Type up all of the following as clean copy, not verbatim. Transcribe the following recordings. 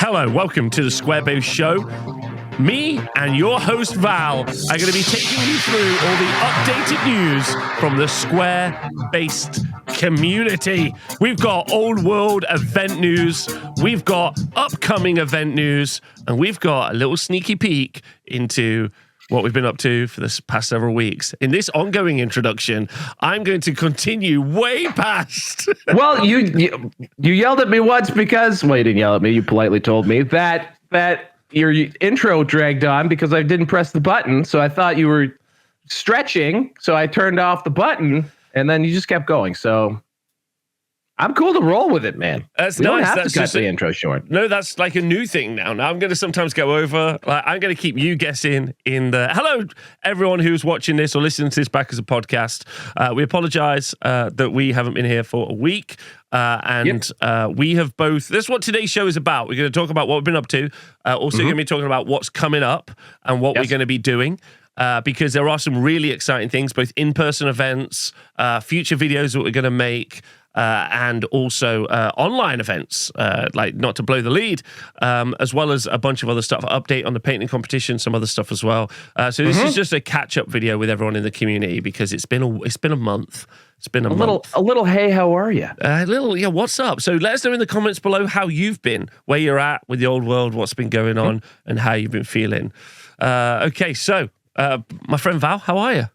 Hello, welcome to the Squarebase Show. Me and your host, Val, are going to be taking you through all the updated news from the Square-based community. We've got old world event news, we've got upcoming event news, and we've got a little sneaky peek into what we've been up to for this past several weeks. In this ongoing introduction, I'm going to continue way past. Well, you yelled at me once because, well, you didn't yell at me. You politely told me that your intro dragged on because I didn't press the button. So I thought you were stretching. So I turned off the button and then you just kept going. So I'm cool to roll with it, man. That's we nice. Don't have That's to cut just the intro short. No, that's like a new thing now. Now I'm going to sometimes go over. I'm going to keep you guessing in the. Hello, everyone who's watching this or listening to this back as a podcast. We apologize that we haven't been here for a week. We have both. That's what today's show is about. We're going to talk about what we've been up to. Also going to be talking about what's coming up and what we're going to be doing. Because there are some really exciting things, both in-person events, future videos that we're going to make, and also online events, like Not to Blow the Lead, as well as a bunch of other stuff, update on the painting competition, some other stuff as well. So this is just a catch-up video with everyone in the community because it's been a month. It's been a month. A little. Hey, how are you? Yeah. What's up? So let us know in the comments below how you've been, where you're at with the old world, what's been going on, and how you've been feeling. Okay, so. My friend Val, how are you?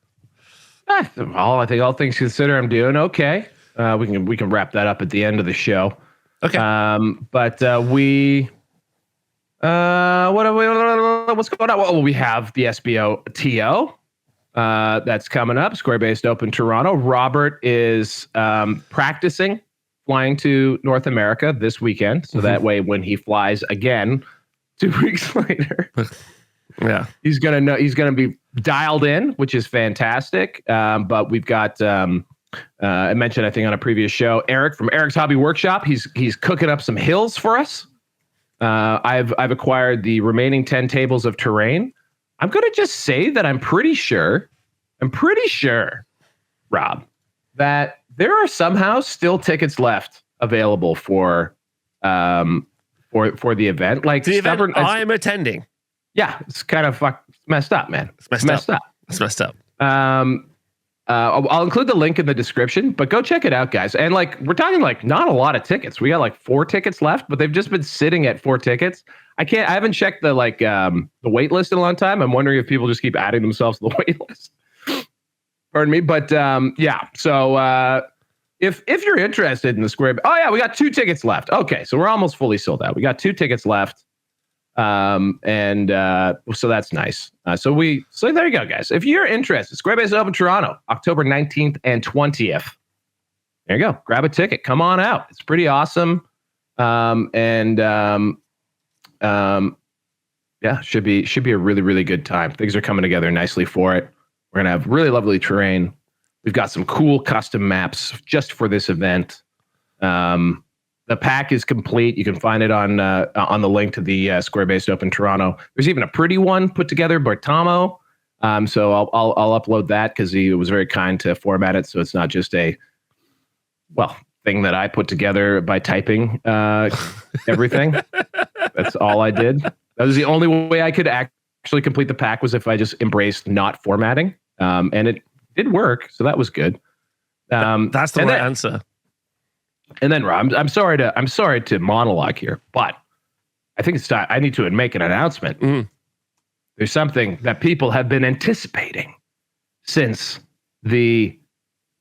I think all things considered, I'm doing okay. We can wrap that up at the end of the show. Okay. What's going on? Well, we have the SBOT that's coming up. Square-based Open Toronto. Robert is practicing flying to North America this weekend, so that way when he flies again 2 weeks later. Yeah, he's gonna be dialed in, which is fantastic. But we've got I mentioned, I think on a previous show, Eric from Eric's Hobby Workshop. He's cooking up some hills for us. I've acquired the remaining 10 tables of terrain. I'm gonna just say that I'm pretty sure, Rob, that there are somehow still tickets left available for the event. Like the event I'm attending. Yeah, it's kind of messed up, man. It's messed up. It's messed up. I'll include the link in the description, but go check it out, guys. And like, we're talking like not a lot of tickets. We got like 4 tickets left, but they've just been sitting at 4 tickets. I haven't checked the wait list in a long time. I'm wondering if people just keep adding themselves to the wait list. Pardon me, but yeah. So if you're interested in the Square, we got 2 tickets left. Okay, so we're almost fully sold out. We got 2 tickets left. So that's nice. So there you go, guys. If you're interested, Square-based Open Toronto, October 19th and 20th. There you go. Grab a ticket. Come on out. It's pretty awesome. Should be a really, really good time. Things are coming together nicely for it. We're gonna have really lovely terrain. We've got some cool custom maps just for this event. The pack is complete. You can find it on the link to the Square-based Open Toronto. There's even a pretty one put together by Tomo. So I'll upload that because he was very kind to format it, so it's not just a thing that I put together by typing everything. That's all I did. That was the only way I could actually complete the pack, was if I just embraced not formatting, and it did work, so that was good. That's the right answer. And then, Rob, I'm sorry to monologue here, but I think it's time. I need to make an announcement. There's something that people have been anticipating since the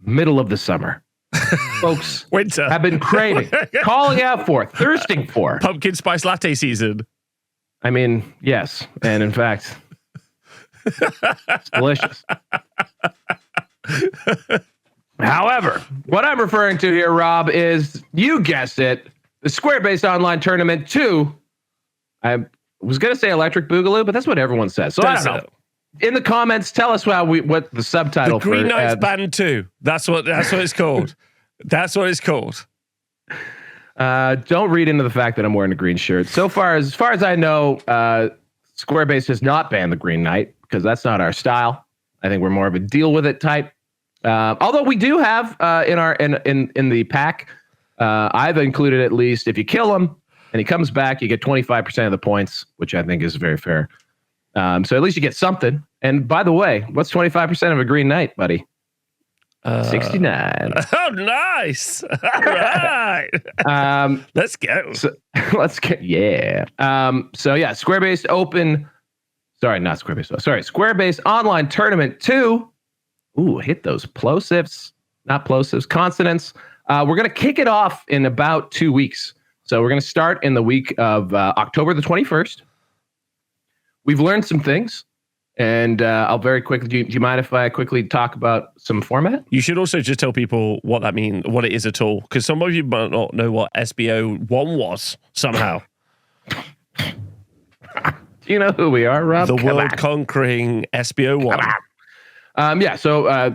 middle of the summer. Folks, winter, have been craving, calling out for, thirsting for pumpkin spice latte season. I mean, yes, and in fact, it's delicious. However, what I'm referring to here, Rob, is, you guessed it, the Square-based Online Tournament 2. I was going to say Electric Boogaloo, but that's what everyone says. So I don't know. In the comments, tell us what the subtitle for Green Knights Band 2. That's what it's called. That's what it's called. Don't read into the fact that I'm wearing a green shirt. As far as I know, Square-based has not banned the Green Knight because that's not our style. I think we're more of a deal with it type. Although we do have in the pack, I've included at least, if you kill them, and he comes back, you get 25% of the points, which I think is very fair. So at least you get something. And by the way, what's 25% of a Green Knight, buddy? 69. Oh, nice. All right. Let's go. Let's get, yeah. Square-based open. Sorry, not Square-based. Sorry, Square-based online tournament 2. Ooh, hit those plosives, not plosives, consonants. We're going to kick it off in about 2 weeks. So we're going to start in the week of October the 21st. We've learned some things. And I'll very quickly, do you mind if I quickly talk about some format? You should also just tell people what that means, what it is at all, because some of you might not know what SBO1 was somehow. Do you know who we are, Rob? The world-conquering SBO1.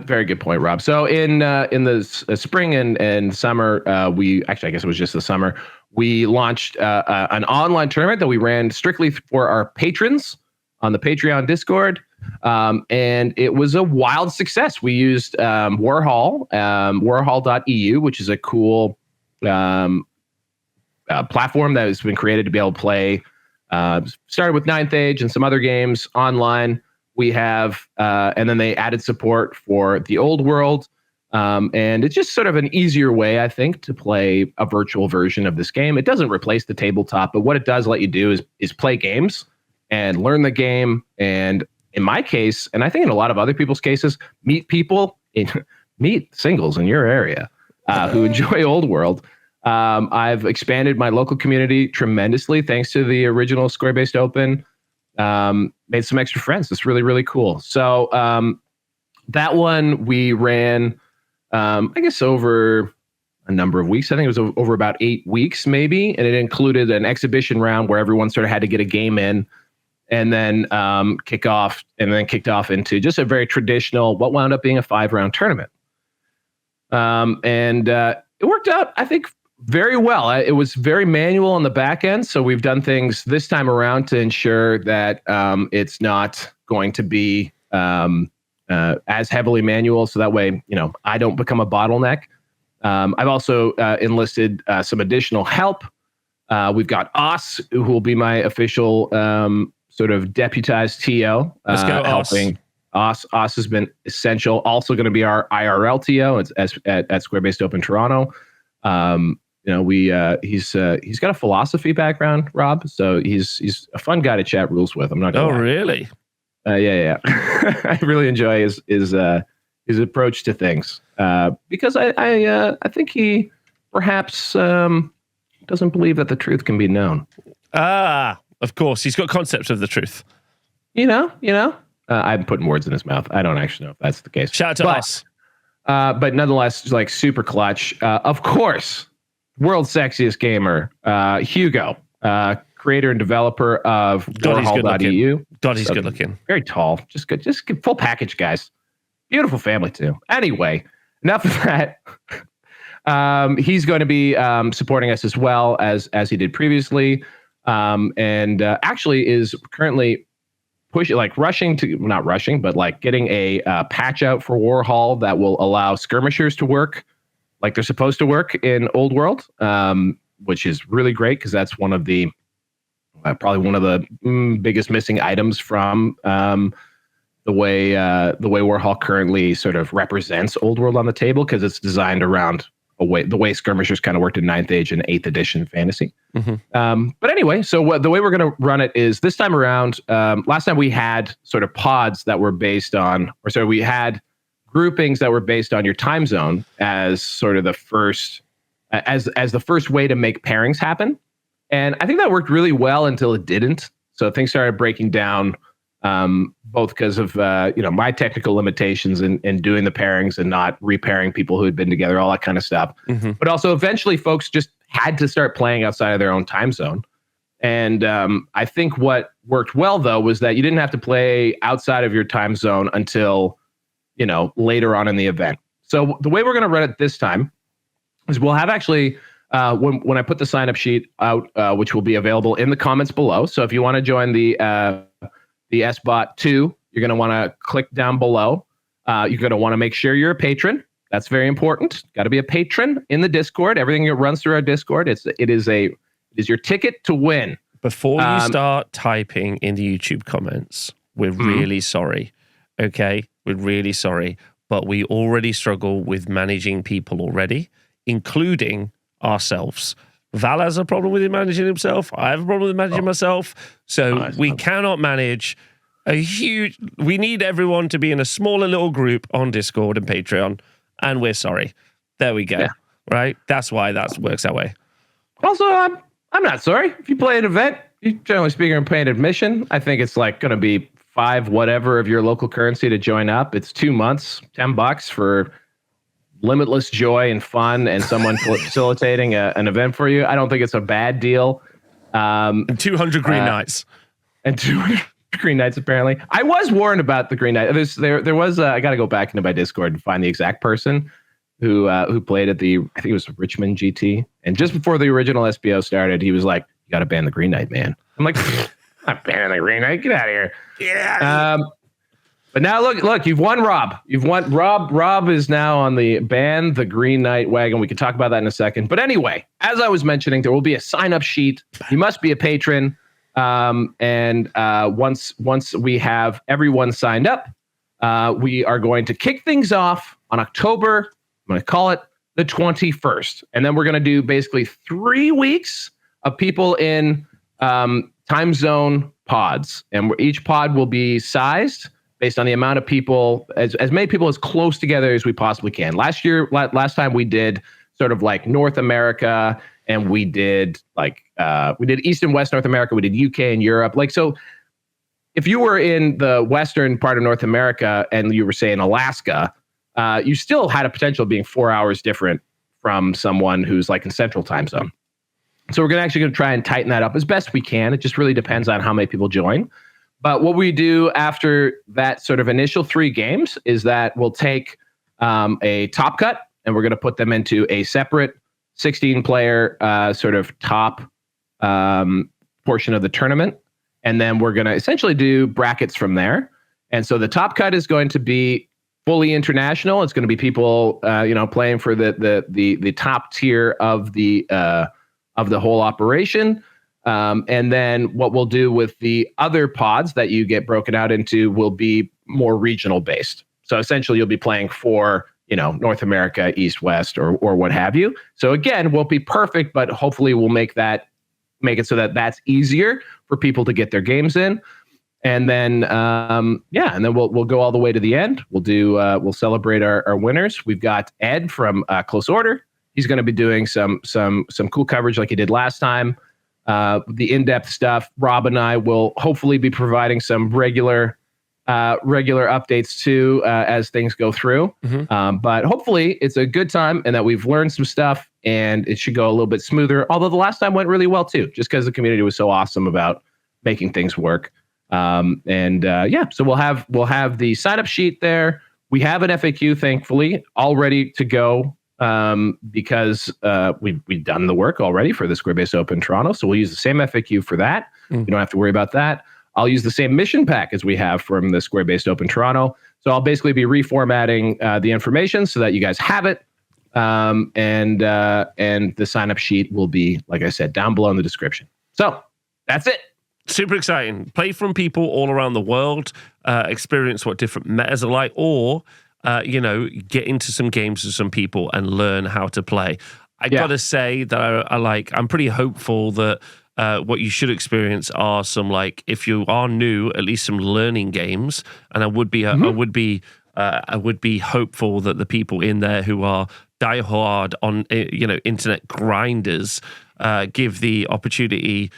Very good point, Rob. So in the spring and summer, I guess it was just the summer, we launched an online tournament that we ran strictly for our patrons on the Patreon Discord, and it was a wild success. We used Warhol, warhol.eu, which is a cool platform that has been created to be able to play. Started with Ninth Age and some other games online. We have, and then they added support for the old world, and it's just sort of an easier way, I think, to play a virtual version of this game. It doesn't replace the tabletop, but what it does let you do is play games and learn the game, and in my case, and I think in a lot of other people's cases, meet singles in your area who enjoy Old World. I've expanded my local community tremendously thanks to the original Square-based Open. Made some extra friends. It's really, really cool. So that one we ran, I guess, over a number of weeks. I think it was over about 8 weeks, maybe, and it included an exhibition round where everyone sort of had to get a game in. And then kicked off into just a very traditional, what wound up being a 5-round tournament. It worked out, I think, very well. It was very manual on the back end. So we've done things this time around to ensure that it's not going to be as heavily manual. So that way, I don't become a bottleneck. I've also enlisted some additional help. We've got Os, who will be my official sort of deputized TO. Let's go, helping. Os has been essential. Also going to be our IRL TO at Square-based Open Toronto. He's got a philosophy background, Rob. So he's a fun guy to chat rules with. I'm not gonna lie. Really? Yeah. I really enjoy his approach to things because I think he perhaps doesn't believe that the truth can be known. Of course, he's got concepts of the truth. I'm putting words in his mouth. I don't actually know if that's the case. Shout out to us. But nonetheless, like super clutch. Of course, world's sexiest gamer, Hugo, creator and developer of Warhol.eu. God, he's good looking. Very tall. Just good. Just good, full package, guys. Beautiful family, too. Anyway, enough of that. He's going to be supporting us as well as he did previously. And actually is currently getting a patch out for Warhol that will allow skirmishers to work like they're supposed to work in Old World, which is really great because that's one of the probably one of the biggest missing items from the way Warhol currently sort of represents Old World on the table, because it's designed around the way skirmishers kind of worked in 9th Age and 8th edition fantasy. Mm-hmm. But anyway, so the way we're going to run it is this time around. Last time we had sort of pods that were based on, we had groupings that were based on your time zone as sort of the first, as the first way to make pairings happen. And I think that worked really well until it didn't. So things started breaking down, both because of my technical limitations in doing the pairings and not repairing people who had been together, all that kind of stuff. Mm-hmm. But also eventually folks just had to start playing outside of their own time zone. And I think what worked well, though, was that you didn't have to play outside of your time zone until, later on in the event. So the way we're going to run it this time is we'll have actually, when I put the sign-up sheet out, which will be available in the comments below. So if you want to join the SBOT 2, you're going to want to click down below. You're going to want to make sure you're a patron. That's very important. Got to be a patron in the Discord. Everything runs through our Discord. It's It is your ticket to win. Before you start typing in the YouTube comments, we're really sorry. Okay? We're really sorry. But we already struggle with managing people already, including ourselves. Val has a problem with managing himself. I have a problem with managing myself. So we cannot manage a huge... We need everyone to be in a smaller little group on Discord and Patreon, and we're sorry. There we go. Yeah. Right? That's why that works that way. Also, I'm not sorry. If you play an event, you generally speaking are paying admission. I think it's like going to be $5 whatever of your local currency to join up. It's 2 months, $10 for limitless joy and fun and someone facilitating an event for you. I don't think it's a bad deal. And 200 green nights. And 200 green nights, apparently. I was warned about the green night. There was I got to go back into my Discord and find the exact person who played at the, I think it was Richmond GT. And just before the original SBO started, he was like, you got to ban the green night, man. I'm like, I'm banning the green night. Get out of here. Yeah. But now look, you've won Rob. Rob is now on the ban the Green Knight wagon. We can talk about that in a second. But anyway, as I was mentioning, there will be a sign-up sheet. You must be a patron. And once we have everyone signed up, we are going to kick things off on October. I'm going to call it the 21st. And then we're going to do basically 3 weeks of people in time zone pods. And each pod will be sized based on the amount of people, as many people as close together as we possibly can. Last time we did sort of like North America, and we did East and West North America. We did UK and Europe. Like, so if you were in the Western part of North America and you were, say, in Alaska, you still had a potential of being 4 hours different from someone who's like in Central Time Zone. So we're going to try and tighten that up as best we can. It just really depends on how many people join. But what we do after that sort of initial 3 games is that we'll take a top cut and we're going to put them into a separate 16-player sort of top portion of the tournament. And then we're going to essentially do brackets from there. And so the top cut is going to be fully international. It's going to be people, playing for the top tier of the whole operation. And then what we'll do with the other pods that you get broken out into will be more regional based. So essentially you'll be playing for, North America, East, West, or what have you. So again, won't be perfect, but hopefully we'll make it so that that's easier for people to get their games in. And then, and then we'll go all the way to the end. We'll celebrate our winners. We've got Ed from Close Order. He's going to be doing some cool coverage like he did last time. The in-depth stuff. Rob and I will hopefully be providing some regular updates too as things go through. Mm-hmm. But hopefully it's a good time and that we've learned some stuff and it should go a little bit smoother. Although the last time went really well too, just because the community was so awesome about making things work. So we'll have the sign-up sheet there. We have an FAQ, thankfully, all ready to go. Because we've done the work already for the Square Base Open Toronto. So we'll use the same FAQ for that. You don't have to worry about that. I'll use the same mission pack as we have from the Square Base Open Toronto. So I'll basically be reformatting the information so that you guys have it. And the sign-up sheet will be, like I said, down below in the description. So that's it. Super exciting. Play from people all around the world, experience what different metas are like, or get into some games with some people and learn how to play. I gotta say that I'm pretty hopeful that what you should experience are some, like, if you are new, at least some learning games. And I would be hopeful that the people in there who are diehard on internet grinders give the opportunity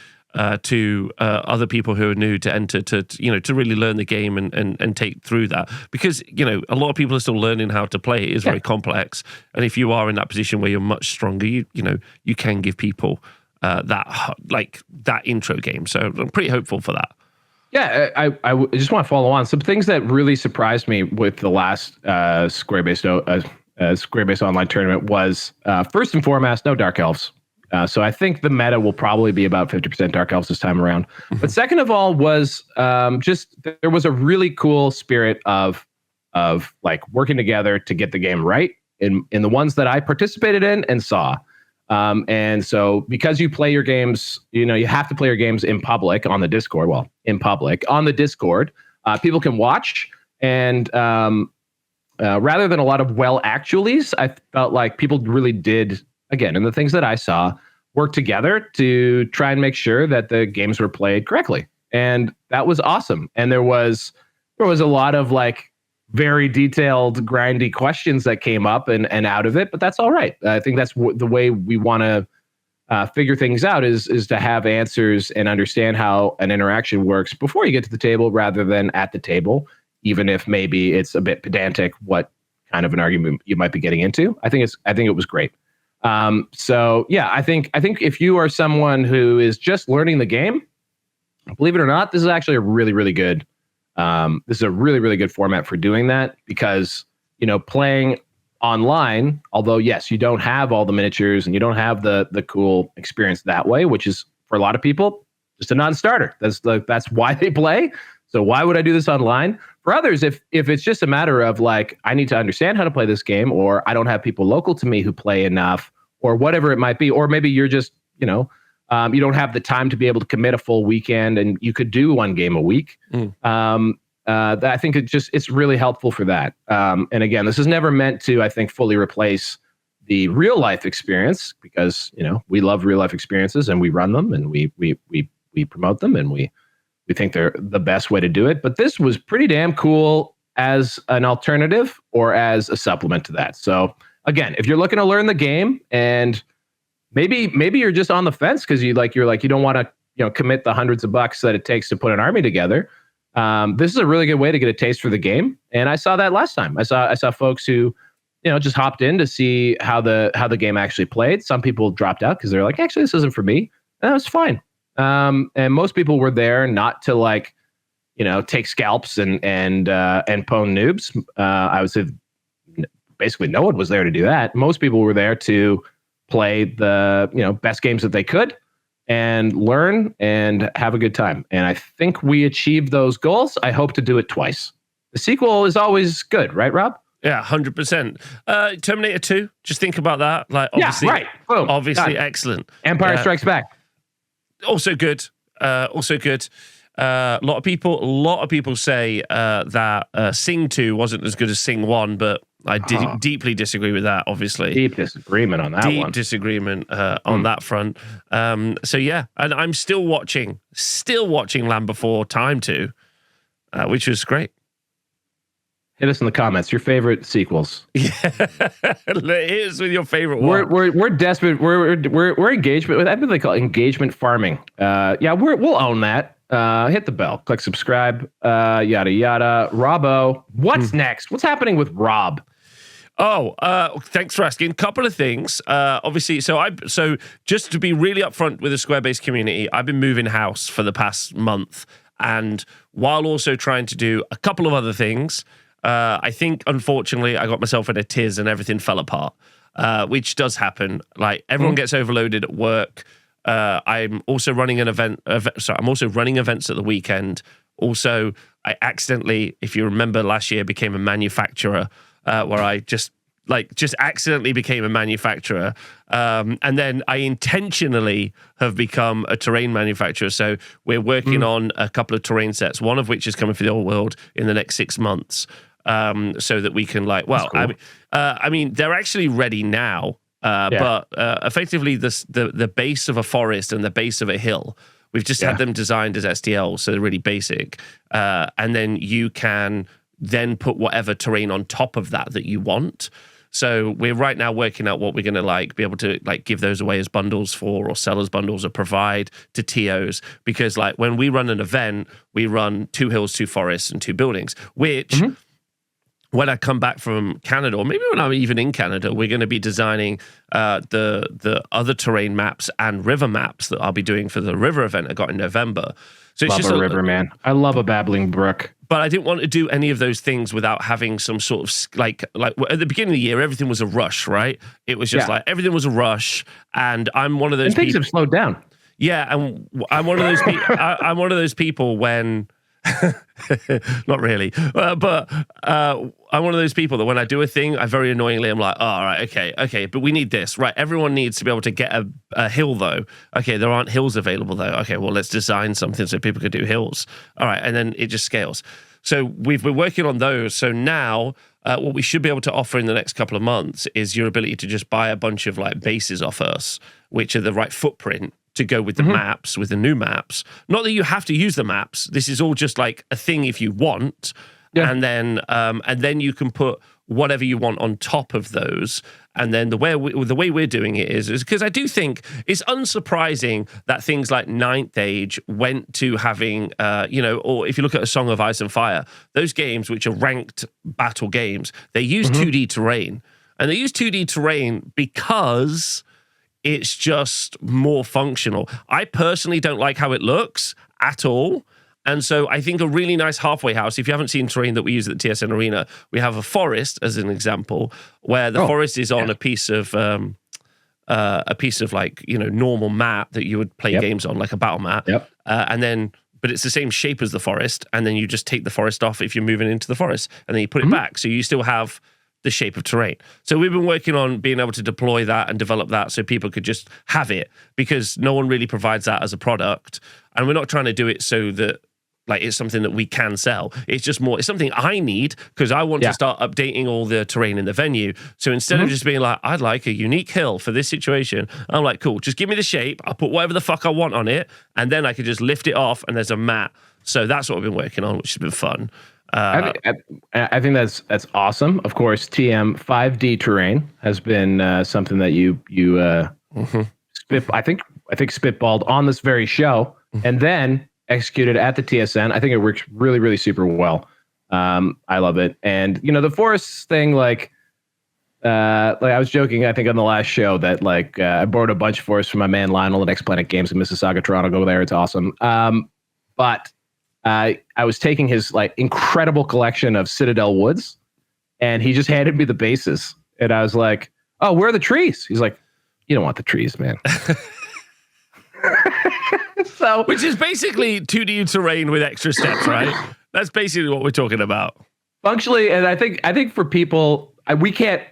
to other people who are new to enter to really learn the game and take through that, because a lot of people are still learning how to play. It is very complex, and if you are in that position where you're much stronger, you can give people that intro game. So I'm pretty hopeful for that. Yeah, I just want to follow on some things that really surprised me with the last Square Base Online tournament was first and foremost, no Dark Elves. So I think the meta will probably be about 50% Dark Elves this time around. But second of all was there was a really cool spirit of like working together to get the game right in the ones that I participated in and saw. And so because you play your games, you have to play your games in public on the Discord. Well, in public on the Discord, people can watch. And rather than a lot of actuallys, I felt like people really did, again, and the things that I saw, work together to try and make sure that the games were played correctly. And that was awesome. And there was a lot of like very detailed, grindy questions that came up and out of it, but that's all right. I think that's the way we want to figure things out is to have answers and understand how an interaction works before you get to the table rather than at the table, even if maybe it's a bit pedantic what kind of an argument you might be getting into. I think it was great. So yeah, I think if you are someone who is just learning the game, believe it or not, this is actually a really, really good format for doing that, because playing online, although yes, you don't have all the miniatures and you don't have the cool experience that way, which is for a lot of people just a non-starter. That's why they play. So why would I do this online? For others, if it's just a matter of like, I need to understand how to play this game, or I don't have people local to me who play enough, or whatever it might be, or maybe you're just, you don't have the time to be able to commit a full weekend and you could do one game a week. I think it's really helpful for that. And again, this is never meant to, I think, fully replace the real life experience, because, we love real life experiences and we run them and we promote them and we think they're the best way to do it. But this was pretty damn cool as an alternative or as a supplement to that. So again, if you're looking to learn the game and maybe you're just on the fence because you don't want to commit the hundreds of bucks that it takes to put an army together, this is a really good way to get a taste for the game. And I saw that last time. I saw folks who just hopped in to see how the game actually played. Some people dropped out because they're like, actually, this isn't for me. And that was fine. And most people were there not to take scalps and pwn noobs. I would say basically no one was there to do that. Most people were there to play the best games that they could and learn and have a good time. And I think we achieved those goals. I hope to do it twice. The sequel is always good, right, Rob? Yeah, 100%. Terminator 2, just think about that. Like, obviously, yeah, right. Boom. Obviously, excellent. Empire Strikes Back. Also good. A lot of people say that Sing 2 wasn't as good as Sing 1, but I deeply disagree with that, obviously. Deep disagreement on that one. Deep disagreement on that front. So yeah, and I'm still watching Land Before Time 2, which was great. Hit us in the comments. Your favorite sequels. Yeah, hit us with your favorite one. We're desperate. We're engagement. I think they call it engagement farming. Yeah, we'll own that. Hit the bell. Click subscribe. Yada yada. Robbo, what's next? What's happening with Rob? Oh, thanks for asking. Couple of things. Obviously, so just to be really upfront with the Squarebase community, I've been moving house for the past month, and while also trying to do a couple of other things. I think, unfortunately, I got myself in a tiz and everything fell apart, which does happen. Like, everyone gets overloaded at work. I'm also running an event. I'm also running events at the weekend. Also, I accidentally, if you remember last year, became a manufacturer, where I just accidentally became a manufacturer. And then I intentionally have become a terrain manufacturer. So we're working on a couple of terrain sets, one of which is coming for the old world in the next 6 months. So that we can cool. I mean, they're actually ready now. But effectively, the base of a forest and the base of a hill, we've just had them designed as STL, so they're really basic. And then you can then put whatever terrain on top of that you want. So we're right now working out what we're going to be able to give those away as bundles or sell as bundles or provide to TOs. Because when we run an event, we run 2 hills, 2 forests, and 2 buildings, which... When I come back from Canada, or maybe when I'm even in Canada, we're going to be designing the other terrain maps and river maps that I'll be doing for the river event I got in November. So it's just a river, man. I love a babbling brook. But I didn't want to do any of those things without having some sort of like at the beginning of the year, everything was a rush, right? It was just everything was a rush, and I'm one of those. And things have slowed down. Yeah, and I'm one of those people. I'm one of those people when. Not really. But I'm one of those people that when I do a thing, I very annoyingly am like, oh, all right, okay, but we need this. Right, everyone needs to be able to get a hill, though. Okay, there aren't hills available, though. Okay, well, let's design something so people can do hills. All right, and then it just scales. So we've been working on those. So now what we should be able to offer in the next couple of months is your ability to just buy a bunch of like bases off us, which are the right footprint to go with the maps, with the new maps. Not that you have to use the maps. This is all just like a thing if you want. Yeah. And then you can put whatever you want on top of those. And then the way we're doing it is because I do think it's unsurprising that things like Ninth Age went to having, or if you look at A Song of Ice and Fire, those games, which are ranked battle games, they use 2D terrain. And they use 2D terrain because it's just more functional. I personally don't like how it looks at all. And so I think a really nice halfway house, if you haven't seen terrain that we use at the TSN Arena, we have a forest as an example, where the forest is on a piece of like, normal map that you would play games on, like a battle map. Yep. But it's the same shape as the forest. And then you just take the forest off if you're moving into the forest, and then you put it back. So you still have the shape of terrain. So we've been working on being able to deploy that and develop that so people could just have it, because no one really provides that as a product. And we're not trying to do it so that like it's something that we can sell. It's just more, it's something I need because I want to start updating all the terrain in the venue. So instead of just being like, I'd like a unique hill for this situation, I'm like, cool, just give me the shape. I'll put whatever the fuck I want on it. And then I could just lift it off and there's a mat. So that's what we've been working on, which has been fun. I think that's awesome. Of course, TM 5D terrain has been something that you spitballed on this very show, and then executed at the TSN. I think it works really, really super well. I love it. And the forest thing, like I was joking, I think on the last show that I borrowed a bunch of forests from my man Lionel at X Planet Games in Mississauga, Toronto. Go there, it's awesome. But I was taking his incredible collection of Citadel woods, and he just handed me the bases, and I was like, "Oh, where are the trees?" He's like, "You don't want the trees, man." So, which is basically 2D terrain with extra steps, right? That's basically what we're talking about. Functionally, and I think for people, we can't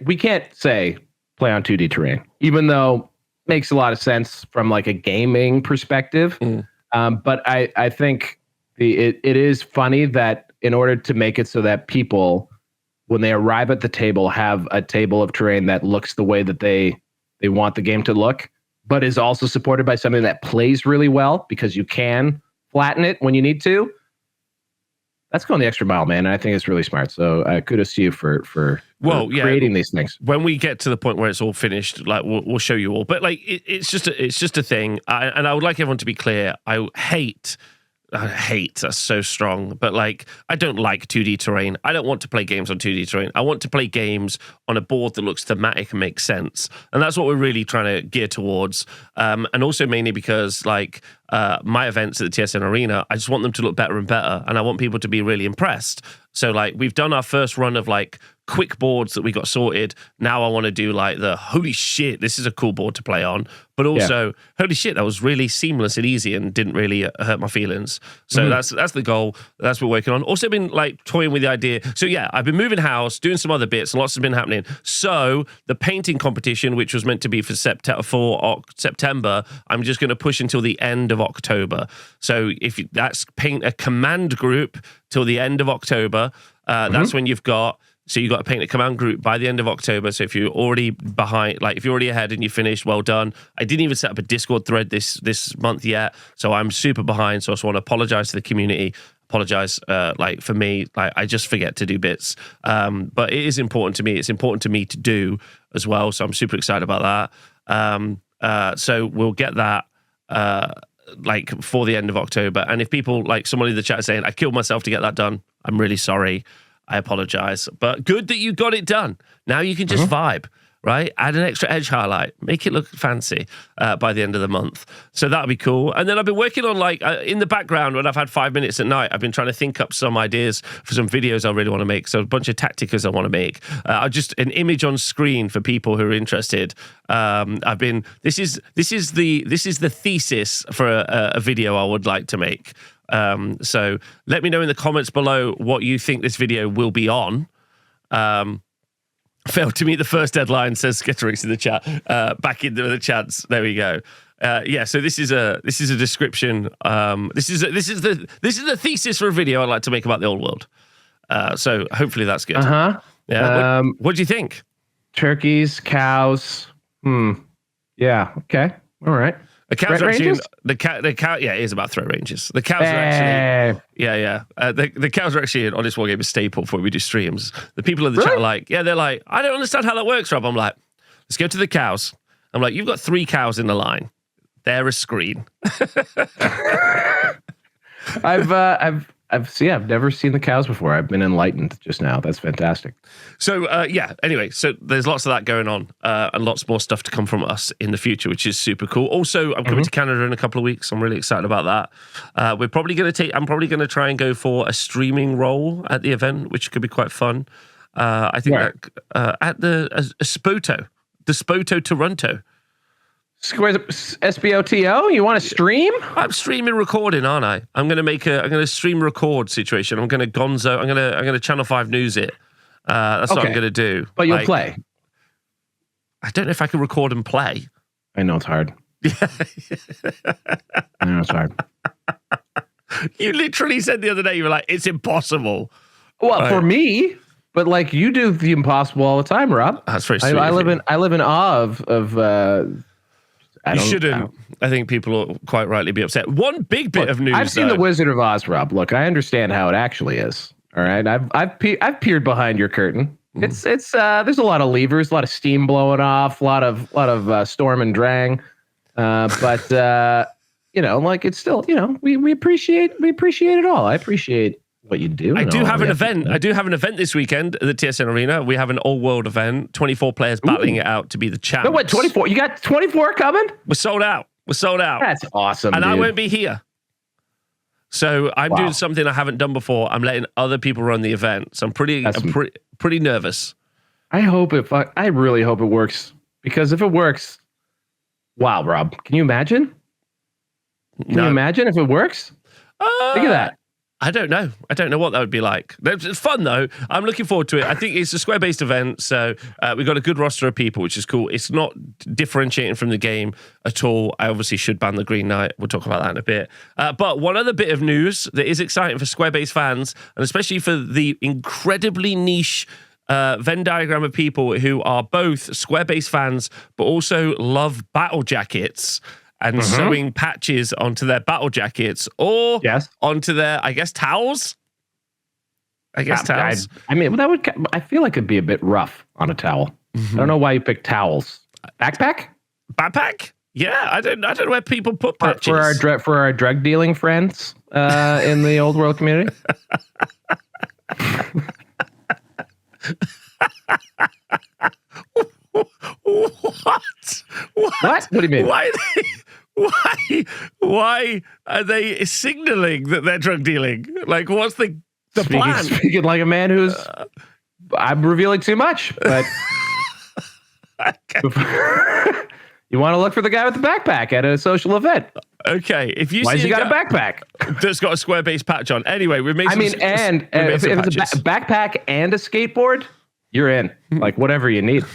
say play on 2D terrain, even though it makes a lot of sense from like a gaming perspective. But I think it is funny that in order to make it so that people, when they arrive at the table, have a table of terrain that looks the way that they want the game to look, but is also supported by something that plays really well because you can flatten it when you need to. That's going the extra mile, man. And I think it's really smart. So kudos to you for creating these things. When we get to the point where it's all finished, we'll show you all. But it's just a thing. And I would like everyone to be clear. I hate, that's so strong, but I don't like 2D terrain. I don't want to play games on 2D terrain. I want to play games on a board that looks thematic and makes sense. And that's what we're really trying to gear towards. And also mainly because my events at the TSN Arena, I just want them to look better and better. And I want people to be really impressed. So we've done our first run of quick boards that we got sorted. Now I want to do the holy shit, this is a cool board to play on. But also, holy shit, that was really seamless and easy and didn't really hurt my feelings. So that's the goal. That's what we're working on. Also been toying with the idea. So yeah, I've been moving house, doing some other bits, and lots has been happening. So the painting competition, which was meant to be for September, I'm just going to push until the end of October. So if that's paint a command group till the end of October, that's when you've got. So you got to paint a command group by the end of October. So if you're already behind, if you're already ahead and you finished, well done. I didn't even set up a Discord thread this month yet, so I'm super behind. So I just want to apologize to the community. Apologize, for me, I just forget to do bits. But it is important to me. It's important to me to do as well. So I'm super excited about that. So we'll get that. For the end of October. And if people, someone in the chat is saying, I killed myself to get that done, I'm really sorry. I apologize. But good that you got it done. Now you can just vibe, right? Add an extra edge highlight. Make it look fancy by the end of the month. So that'll be cool. And then I've been working on, in the background, when I've had 5 minutes at night, I've been trying to think up some ideas for some videos I really want to make. So a bunch of tacticas I want to make. Just an image on screen for people who are interested. This is the thesis for a video I would like to make. So let me know in the comments below what you think this video will be on. Failed to meet the first deadline, says Skitterix in the chat. Back into the chats. There we go. So this is a description. This is the thesis for a video I'd like to make about the old world. So hopefully that's good. Yeah. What do you think? Turkeys, cows. Yeah. Okay. All right. The cows are actually the cow. Yeah, it is about throw ranges. The cows are actually. The cows are actually an Honest War Game staple for when we do streams. The people in the chat are like, they're like, I don't understand how that works, Rob. I'm like, let's go to the cows. I'm like, you've got 3 cows in the line. They're a screen. I've never seen the cows before. I've been enlightened just now. That's fantastic. So anyway, so there's lots of that going on, and lots more stuff to come from us in the future, which is super cool. Also, I'm coming to Canada in a couple of weeks. I'm really excited about that. I'm probably going to try and go for a streaming role at the event, which could be quite fun. I think that at the SBOT Toronto. SBOTO? You want to stream? I'm streaming recording, aren't I? I'm going to stream record situation. I'm going to gonzo. I'm going to Channel 5 news it. That's what I'm going to do. But you'll play. I don't know if I can record and play. I know it's hard. I know it's hard. You literally said the other day, you were like, it's impossible. Well, for me, but like you do the impossible all the time, Rob. That's very sweet. I live in awe of you shouldn't. I think people will quite rightly be upset. One big bit of news. I've seen The Wizard of Oz, Rob. Look, I understand how it actually is. All right, I've peered behind your curtain. It's there's a lot of levers, a lot of steam blowing off, a lot of storm and drang. But it's still, we appreciate it all. I appreciate what you do. I do have an event. I do have an event this weekend at the TSN Arena. We have an all world event. 24 players battling it out to be the champ. No, what, 24? You got 24 coming? We're sold out. That's awesome. And dude. I won't be here. So I'm doing something I haven't done before. I'm letting other people run the event. So I'm pretty nervous. I really hope it works, because if it works, wow, Rob, can you imagine? Can you imagine if it works? Think of that. I don't know. I don't know what that would be like. It's fun, though. I'm looking forward to it. I think it's a square-based event, so we've got a good roster of people, which is cool. It's not differentiating from the game at all. I obviously should ban the Green Knight. We'll talk about that in a bit. But one other bit of news that is exciting for square-based fans, and especially for the incredibly niche Venn diagram of people who are both square-based fans, but also love battle jackets, and sewing patches onto their battle jackets or onto their, I guess, towels. Towels. I feel like it'd be a bit rough on a towel. I don't know why you picked towels. Backpack? Yeah, I don't know where people put patches. For our drug dealing friends in the old world community. What? What do you mean? Why are they signaling that they're drug dealing? Like, what's the plan? Speaking like a man who's... I'm revealing too much, but... You want to look for the guy with the backpack at a social event. Okay, if you why has he got a backpack that's got a square-based patch on? Anyway, we've made. If it's a backpack and a skateboard, you're in. Like whatever you need.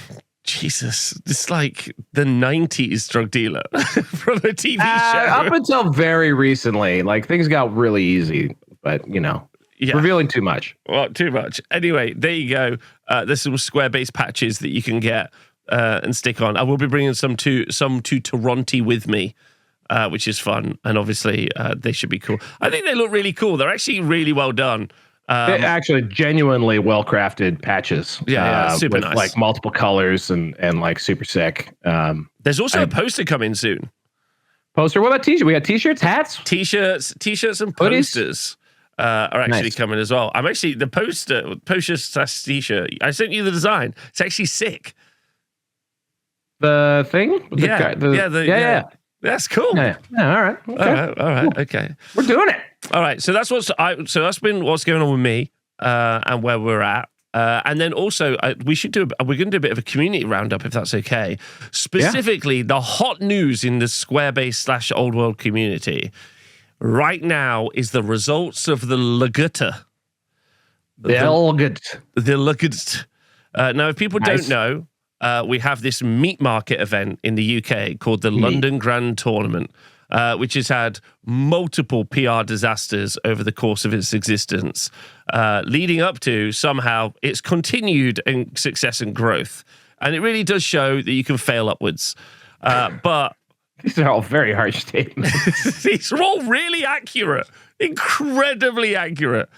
Jesus, it's like the 90s drug dealer from a TV show. Up until very recently, like things got really easy, but revealing too much. Well, too much. Anyway, there you go. There's some square-based patches that you can get and stick on. I will be bringing some to Toronto with me, which is fun, and obviously they should be cool. I think they look really cool. They're actually really well done. Actually, genuinely well-crafted patches. Super nice. Like multiple colors and like super sick. There's also a poster coming soon. Poster? What about t-shirts? We got t-shirts, hats? T-shirts and posters are actually coming as well. I'm actually, the poster / t-shirt, I sent you the design. It's actually sick. The thing? Yeah. That's cool. Yeah. All right. Okay. All right. Okay. We're doing it. All right. So that's that's been what's going on with me and where we're at. And then also we're going to do a bit of a community roundup, if that's okay. Specifically, the hot news in the square-based / old world community. right now is the results of the Lagutta. The Lagutta. Now, if people don't know, we have this meat market event in the UK called the London Grand Tournament, which has had multiple PR disasters over the course of its existence, leading up to somehow its continued success and growth. And it really does show that you can fail upwards. But these are all very harsh statements. these are all really accurate, incredibly accurate.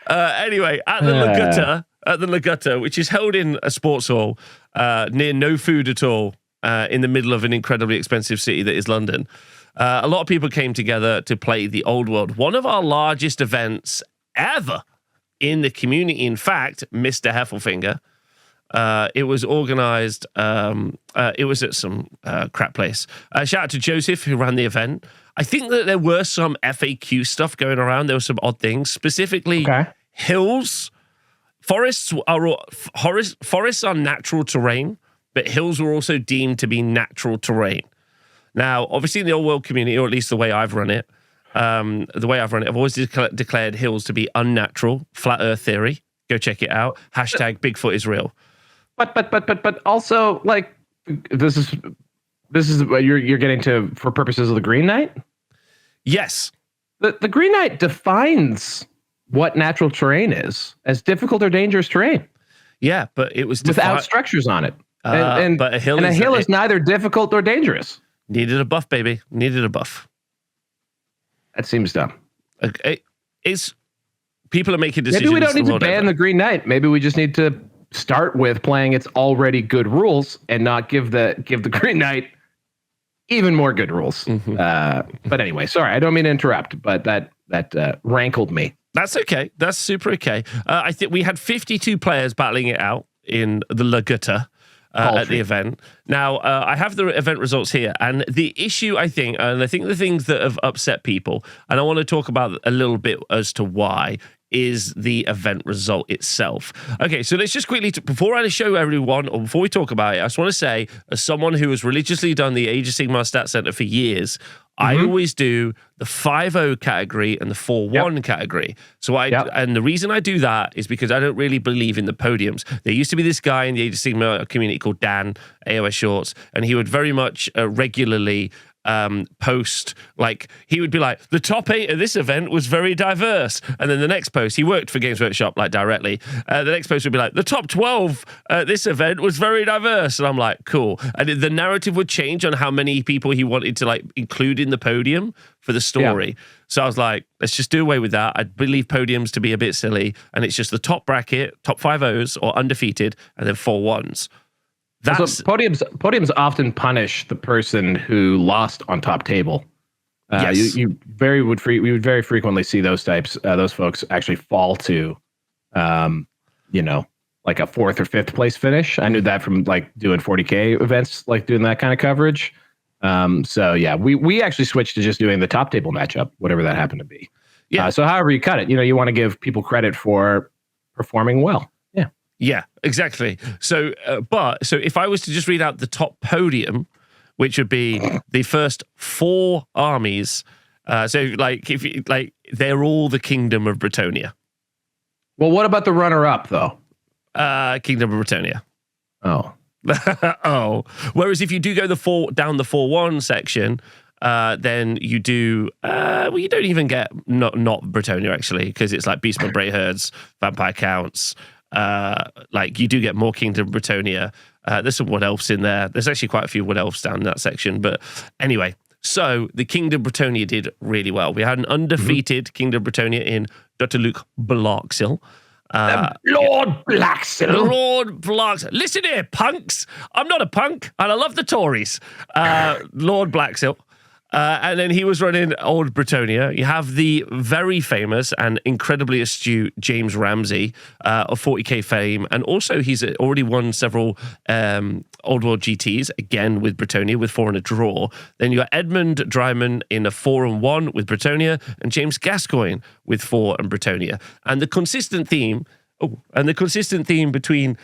Anyway, at the Lagutta, which is held in a sports hall near no food at all, in the middle of an incredibly expensive city that is London, a lot of people came together to play the Old World, one of our largest events ever in the community. In fact, Mr. Heffelfinger. It was organized, it was at some crap place. Shout out to Joseph, who ran the event. I think that there were some FAQ stuff going around. There were some odd things, specifically hills. Forests are natural terrain, but hills were also deemed to be natural terrain. Now, obviously in the Old World community, or at least the way I've run it, I've always declared hills to be unnatural. Flat Earth theory. Go check it out. Hashtag Bigfoot is real. But also, like, this is what you're getting to for purposes of the Green Knight? Yes. The Green Knight defines what natural terrain is as difficult or dangerous terrain. Yeah, but it was without structures on it. But a hill is neither difficult nor dangerous. Needed a buff, baby. Needed a buff. That seems dumb. People are making decisions. Maybe we don't need to ban the Green Knight. Maybe we just need to start with playing its already good rules and not give the Green Knight even more good rules. But anyway, sorry, I don't mean to interrupt, but that rankled me. That's okay. That's super okay. I think we had 52 players battling it out in the Lagutta at the event. Now, I have the event results here, and the issue, I think the things that have upset people, and I want to talk about a little bit as to why, is the event result itself. Okay, so let's just quickly, before I show everyone, or before we talk about it, I just want to say, as someone who has religiously done the Age of Sigmar Stat Center for years, I always do the 5-0 category and the 4-1 category. So and the reason I do that is because I don't really believe in the podiums. There used to be this guy in the Age of Sigmar community called Dan, AOS Shorts, and he would very much regularly post, like, he would be like, the top 8 of this event was very diverse, and then the next post, he worked for Games Workshop, like, directly, the next post would be like, the top 12 this event was very diverse, and I'm like, cool. And the narrative would change on how many people he wanted to, like, include in the podium for the story. So I was like, let's just do away with that. I believe podiums to be a bit silly, and it's just the top bracket, top 5-0s or undefeated, and then 4-1s. So podiums often punish the person who lost on top table. Yes. We would very frequently see those folks actually fall to, like a 4th or 5th place finish. I knew that from, like, doing 40K events, like doing that kind of coverage. So yeah, we actually switched to just doing the top table matchup, whatever that happened to be. Yeah. So however you cut it, you want to give people credit for performing well. Yeah, exactly. So, so if I was to just read out the top podium, which would be the first 4 armies, so like they're all the Kingdom of Bretonnia. Well, what about the runner-up though? Kingdom of Bretonnia. Oh, oh. Whereas if you do go down the 4-1 section, then you do. Well, you don't even get not Bretonnia actually, because it's like Beastmen, Bray Herds, Vampire Counts. Like, you do get more Kingdom of Bretonnia. There's some Wood Elves in there. There's actually quite a few Wood Elves down in that section. But anyway, so the Kingdom of Bretonnia did really well. We had an undefeated Kingdom of Bretonnia in Dr. Luke Blacksil. Lord Blacksil. Lord Blacksil. Listen here, punks. I'm not a punk, and I love the Tories. Lord Blacksil. And then he was running Old Bretonnia. You have the very famous and incredibly astute James Ramsey of 40K fame. And also he's already won several Old World GTs, again with Bretonnia, with 4 and a draw. Then you got Edmund Dryman in a 4-1 with Bretonnia, and James Gascoigne with 4 and Bretonnia. And the consistent theme between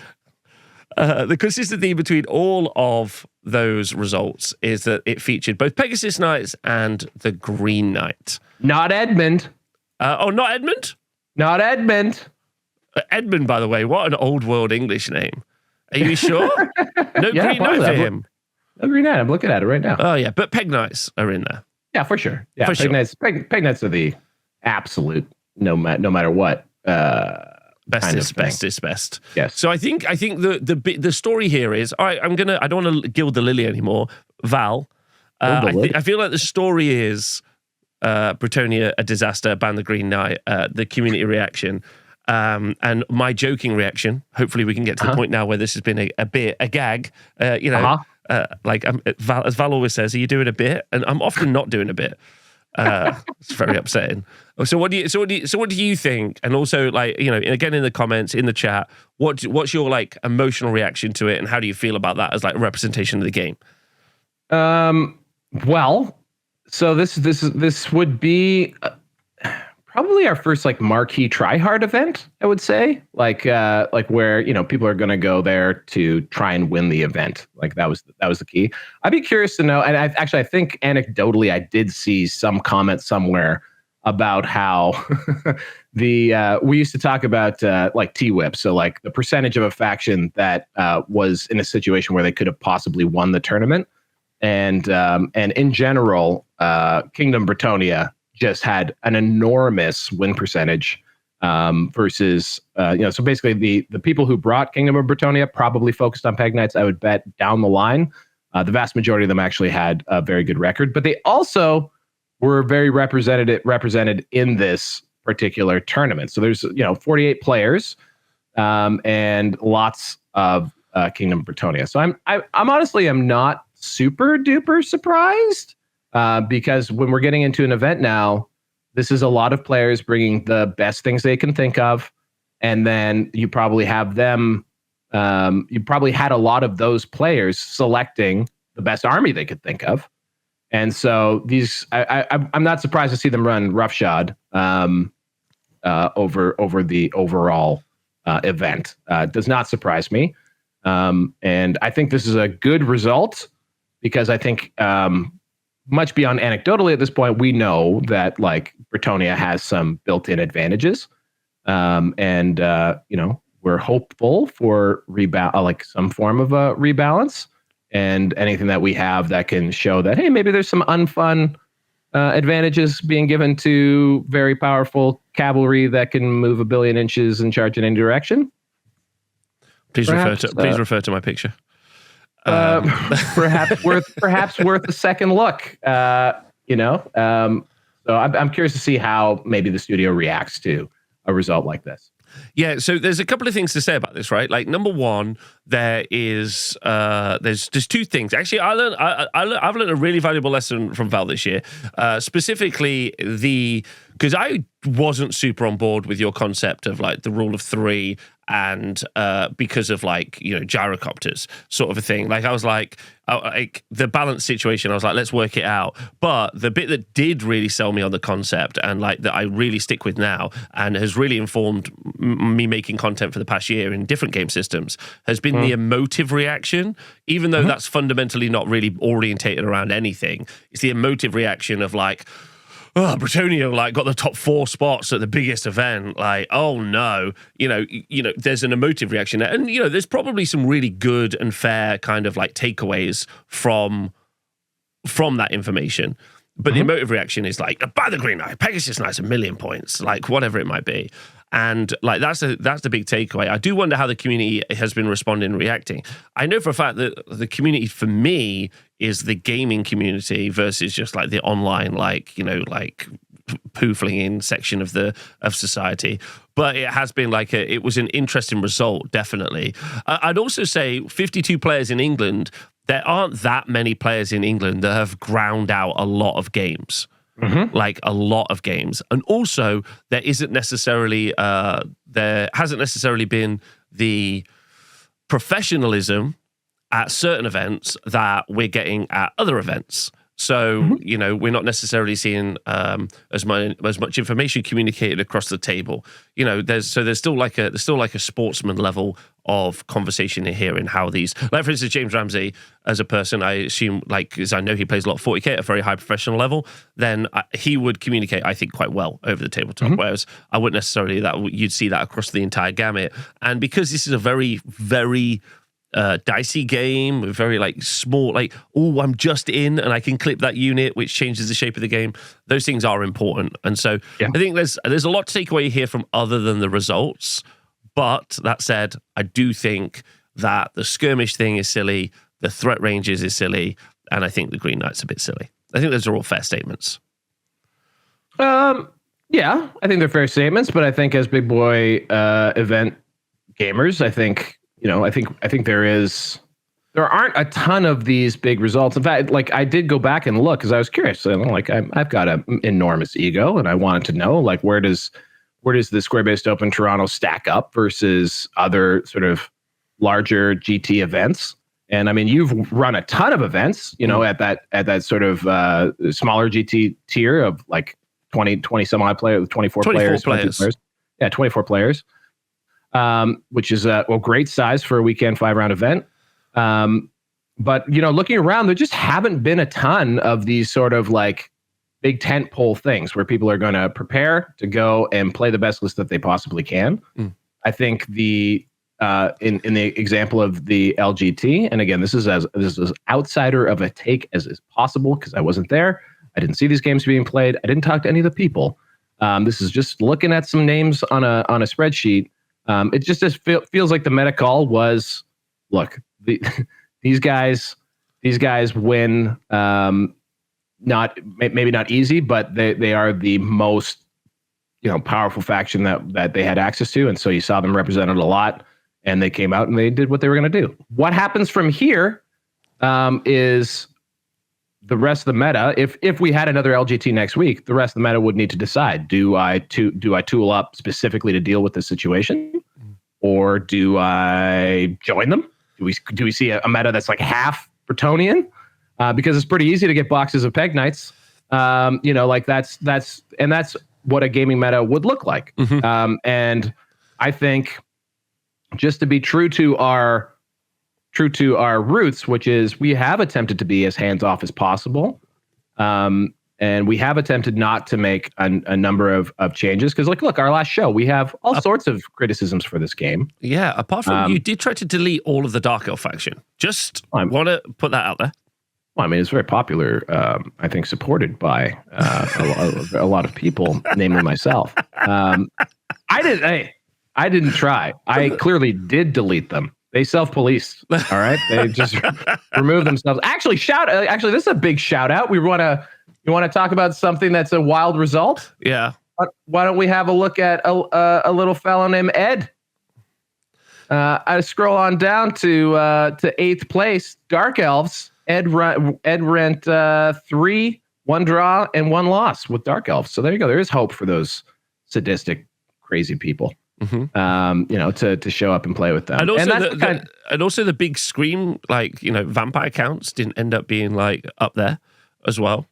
The consistent theme between all of those results is that it featured both Pegasus Knights and the Green Knight. Not Edmund. Not Edmund? Not Edmund. Edmund, by the way, what an old world English name. Are you sure? No Yeah, Green Knight for him. No Green Knight. I'm looking at it right now. Oh, yeah. But Peg Knights are in there. Yeah, for sure. Yeah, For Peg sure. Knights. Peg Knights are the absolute no matter what. Best. Yes. So I think the story here is, all right, I don't want to gild the lily anymore. Val, I feel like the story is Bretonnia, a disaster, ban the Green Knight, the community reaction, and my joking reaction. Hopefully we can get to the point now where this has been a gag, as Val always says, are you doing a bit? And I'm often not doing a bit. It's very upsetting. So what do you think? And also, again, in the comments, in the chat, what's your like emotional reaction to it, and how do you feel about that as like a representation of the game? Well, so this would be probably our first like marquee tryhard event, I would say, like where people are going to go there to try and win the event. Like that was the key. I'd be curious to know, and I think anecdotally I did see some comment somewhere about how we used to talk about like T-Whip, so like the percentage of a faction that was in a situation where they could have possibly won the tournament, and in general, Kingdom Bretonnia just had an enormous win percentage versus so basically the people who brought Kingdom of Bretonnia probably focused on Peg Knights. I would bet down the line, the vast majority of them actually had a very good record, but they also were very represented in this particular tournament. So there's 48 players and lots of Kingdom of Bretonnia. So I'm honestly not super duper surprised because when we're getting into an event now, this is a lot of players bringing the best things they can think of, and then you probably have them. You probably had a lot of those players selecting the best army they could think of. And so these, I'm not surprised to see them run roughshod over the overall event. Does not surprise me, and I think this is a good result because I think much beyond anecdotally at this point, we know that like Bretonnia has some built-in advantages, and we're hopeful for like some form of a rebalance. And anything that we have that can show that, hey, maybe there's some unfun advantages being given to very powerful cavalry that can move 1 billion inches and charge in any direction. Please refer to my picture. Perhaps worth a second look. So I'm curious to see how maybe the studio reacts to a result like this. Yeah, so there's a couple of things to say about this, right? Like, number one, there's two things. Actually, I've learned a really valuable lesson from Val this year, specifically because I wasn't super on board with your concept of like the rule of three, and because of like gyrocopters sort of a thing. Like I was like the balance situation, I was like, let's work it out. But the bit that did really sell me on the concept, and like that I really stick with now and has really informed me making content for the past year in different game systems, has been the emotive reaction. Even though that's fundamentally not really orientated around anything, it's the emotive reaction of like, oh, Bretonnia like got the top 4 spots at the biggest event. Like, oh no, there's an emotive reaction there. And there's probably some really good and fair kind of like takeaways from that information. But the emotive reaction is like, buy the Green Knight, Pegasus Knight's 1 million points, like whatever it might be. And like that's the big takeaway. I do wonder how the community has been responding and reacting. I know for a fact that the community for me is the gaming community versus just like the online, like poo-flinging section of society. But it has been like it was an interesting result, definitely. I'd also say 52 players in England. There aren't that many players in England that have ground out a lot of games. Like a lot of games. And also there hasn't necessarily been the professional at certain events that we're getting at other events. So, we're not necessarily seeing as much information communicated across the table. There's still like a sportsman level of conversation here in how these, like for instance, James Ramsey as a person, I assume, like, because I know he plays a lot of 40k at a very high professional level, then he would communicate, I think, quite well over the tabletop, whereas I wouldn't necessarily that you'd see that across the entire gamut. And because this is a very, very dicey game with very like small, like, oh, I'm just in and I can clip that unit, which changes the shape of the game. Those things are important. And so I think there's a lot to take away here from other than the results. But that said, I do think that the skirmish thing is silly, the threat ranges is silly, and I think the Green Knight's a bit silly. I think those are all fair statements. Yeah, I think they're fair statements, but I think as big boy event gamers, I think there aren't a ton of these big results. In fact, like I did go back and look because I was curious. So, like I've got an enormous ego, and I wanted to know like where does the Square-Based Open Toronto stack up versus other sort of larger GT events? And I mean, you've run a ton of events, at that sort of smaller GT tier of like 20 some odd players, 24 players. Yeah, 24 players. Which is a great size for a weekend 5-round event. But looking around, there just haven't been a ton of these sort of like big tent pole things where people are going to prepare to go and play the best list that they possibly can. I think in the example of the LGT, and again, this is as outsider of a take as is possible because I wasn't there. I didn't see these games being played. I didn't talk to any of the people. This is just looking at some names on a spreadsheet. It just feels like the meta call was, look, these guys win. Maybe not easy, but they are the most powerful faction that they had access to, and so you saw them represented a lot, and they came out and they did what they were going to do. What happens from here is the rest of the meta. If we had another LGT next week, the rest of the meta would need to decide: do I tool up specifically to deal with this situation, or do I join them? Do we see a meta that's like half Bretonnian? Because it's pretty easy to get boxes of Peg Knights. Like that's what a gaming meta would look like. And I think just to be true to our roots, which is we have attempted to be as hands off as possible. And we have attempted not to make a number of changes because, like, look, our last show, we have all sorts of criticisms for this game. Yeah, apart from you did try to delete all of the Dark Elf faction. Just want to put that out there. Well, I mean, it's very popular. I think supported by a lot of people, namely myself. I didn't try. I clearly did delete them. They self-policed. All right, they just removed themselves. Actually, this is a big shout out. You want to talk about something that's a wild result? Yeah. Why don't we have a look at a little fellow named Ed? I scroll on down to 8th place. Dark Elves. Ed rent 3, 1 draw, and 1 loss with Dark Elves. So there you go. There is hope for those sadistic, crazy people. To show up and play with them. And also the big Scream, vampire counts didn't end up being up there as well.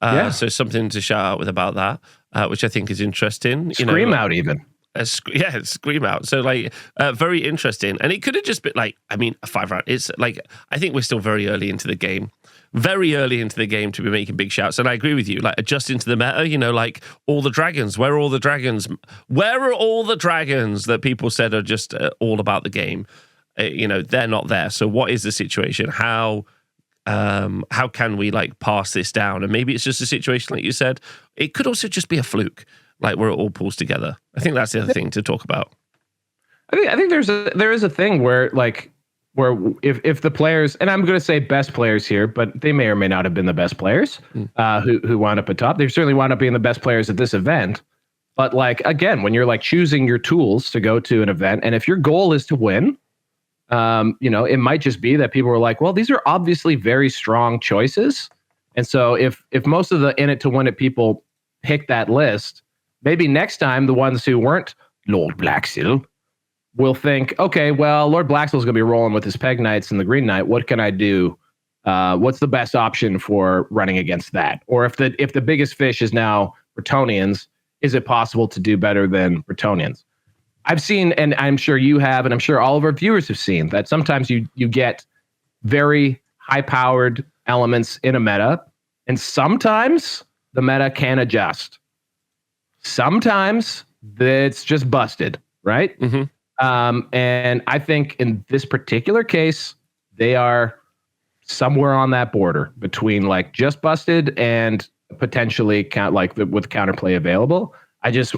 So something to shout out with about that, which I think is interesting. Scream out even. Scream out. So very interesting. And it could have just been a 5-round. It's I think we're still very early into the game. Very early into the game to be making big shouts. And I agree with you, adjust into the meta, all the dragons. Where are all the dragons? Where are all the dragons that people said are just all about the game? They're not there. So what is the situation? How can we pass this down? And maybe it's just a situation like you said. It could also just be a fluke, where it all pulls together. I think that's the other thing to talk about. I think there is a thing where if the players, and I'm going to say best players here, but they may or may not have been the best players who wound up atop. They certainly wound up being the best players at this event. But again, when you're choosing your tools to go to an event, and if your goal is to win, it might just be that people were well, these are obviously very strong choices. And so if most of the in it to win it people pick that list, maybe next time the ones who weren't Lord Blacksil will think, okay, well, Lord Blacksil's going to be rolling with his Peg Knights and the Green Knight. What can I do? What's the best option for running against that? Or if the biggest fish is now Bretonnians, is it possible to do better than Bretonnians? I've seen, and I'm sure you have, and I'm sure all of our viewers have seen, that sometimes you get very high-powered elements in a meta, and sometimes the meta can adjust. Sometimes it's just busted, right? Mm-hmm. And I think in this particular case, they are somewhere on that border between like just busted and potentially with counterplay available. I just,